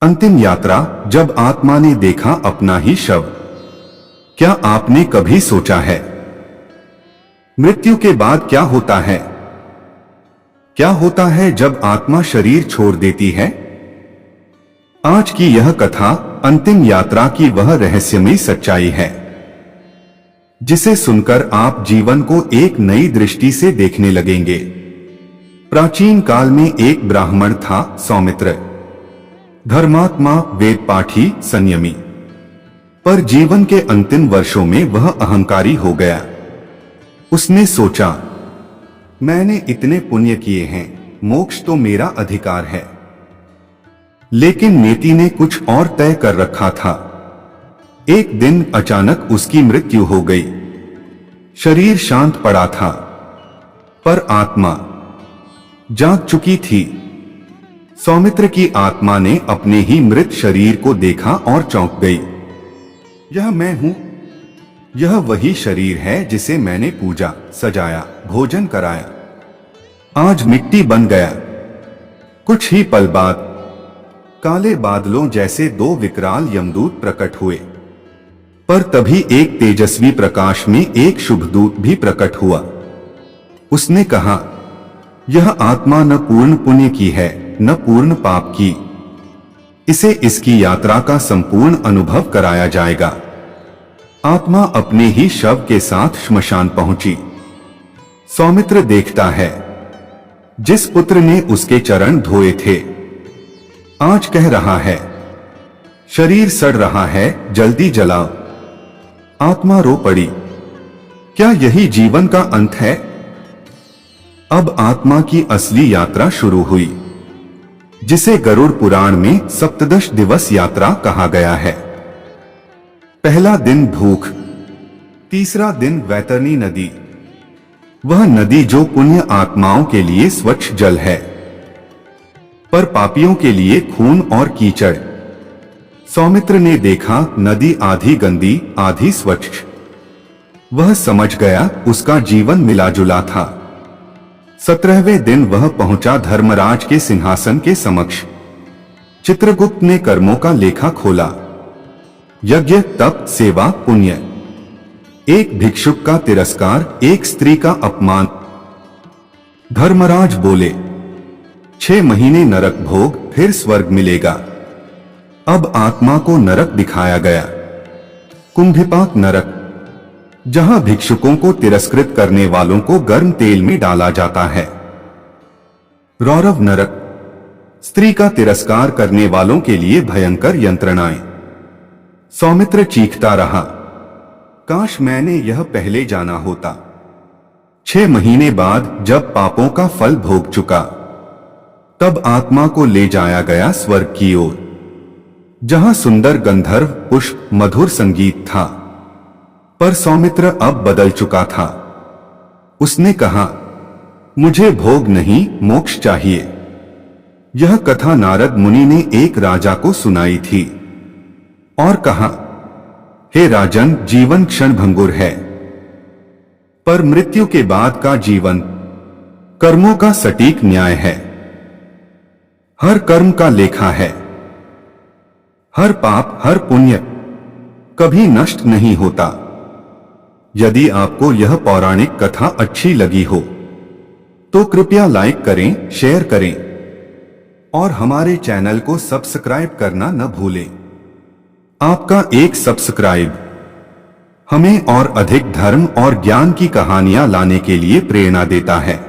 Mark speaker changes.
Speaker 1: अंतिम यात्रा, जब आत्मा ने देखा अपना ही शव। क्या आपने कभी सोचा है मृत्यु के बाद क्या होता है? क्या होता है जब आत्मा शरीर छोड़ देती है? आज की यह कथा अंतिम यात्रा की वह रहस्यमयी सच्चाई है जिसे सुनकर आप जीवन को एक नई दृष्टि से देखने लगेंगे। प्राचीन काल में एक ब्राह्मण था, सौमित्र। धर्मात्मा, वेद पाठी, संयमी। पर जीवन के अंतिम वर्षों में वह अहंकारी हो गया। उसने सोचा, मैंने इतने पुण्य किए हैं, मोक्ष तो मेरा अधिकार है। लेकिन नियति ने कुछ और तय कर रखा था। एक दिन अचानक उसकी मृत्यु हो गई। शरीर शांत पड़ा था, पर आत्मा जाग चुकी थी। सौमित्र की आत्मा ने अपने ही मृत शरीर को देखा और चौंक गई। यह मैं हूं, यह वही शरीर है जिसे मैंने पूजा, सजाया, भोजन कराया। आज मिट्टी बन गया। कुछ ही पल बाद काले बादलों जैसे दो विकराल यमदूत प्रकट हुए। पर तभी एक तेजस्वी प्रकाश में एक शुभ दूत भी प्रकट हुआ। उसने कहा, यह आत्मा न पूर्ण पुण्य की है, न पूर्ण पाप की। इसे इसकी यात्रा का संपूर्ण अनुभव कराया जाएगा। आत्मा अपने ही शव के साथ श्मशान पहुंची। सौमित्र देखता है, जिस पुत्र ने उसके चरण धोए थे, आज कह रहा है, शरीर सड़ रहा है, जल्दी जलाओ। आत्मा रो पड़ी। क्या यही जीवन का अंत है? अब आत्मा की असली यात्रा शुरू हुई, जिसे गरुड़ पुराण में सप्तदश दिवस यात्रा कहा गया है। पहला दिन भूख, तीसरा दिन वैतरणी नदी, वह नदी जो पुण्य आत्माओं के लिए स्वच्छ जल है, पर पापियों के लिए खून और कीचड़। सौमित्र ने देखा, नदी आधी गंदी, आधी स्वच्छ। वह समझ गया, उसका जीवन मिला जुला था। 17वें दिन वह पहुंचा धर्मराज के सिंहासन के समक्ष। चित्रगुप्त ने कर्मों का लेखा खोला। यज्ञ, तप, सेवा, पुण्य। एक भिक्षुक का तिरस्कार, एक स्त्री का अपमान। धर्मराज बोले, 6 महीने नरक भोग, फिर स्वर्ग मिलेगा। अब आत्मा को नरक दिखाया गया। कुंभिपाक नरक, जहां भिक्षुकों को तिरस्कृत करने वालों को गर्म तेल में डाला जाता है। रौरव नरक, स्त्री का तिरस्कार करने वालों के लिए भयंकर यंत्रणाएं। सौमित्र चीखता रहा, काश मैंने यह पहले जाना होता। 6 महीने बाद जब पापों का फल भोग चुका, तब आत्मा को ले जाया गया स्वर्ग की ओर, जहां सुंदर गंधर्व, पुष्प, मधुर संगीत था। पर सौमित्र अब बदल चुका था। उसने कहा, मुझे भोग नहीं, मोक्ष चाहिए। यह कथा नारद मुनि ने एक राजा को सुनाई थी और कहा, हे राजन, जीवन क्षणभंगुर है, पर मृत्यु के बाद का जीवन कर्मों का सटीक न्याय है। हर कर्म का लेखा है। हर पाप, हर पुण्य कभी नष्ट नहीं होता। यदि आपको यह पौराणिक कथा अच्छी लगी हो तो कृपया लाइक करें, शेयर करें और हमारे चैनल को सब्सक्राइब करना न भूलें। आपका एक सब्सक्राइब हमें और अधिक धर्म और ज्ञान की कहानियां लाने के लिए प्रेरणा देता है।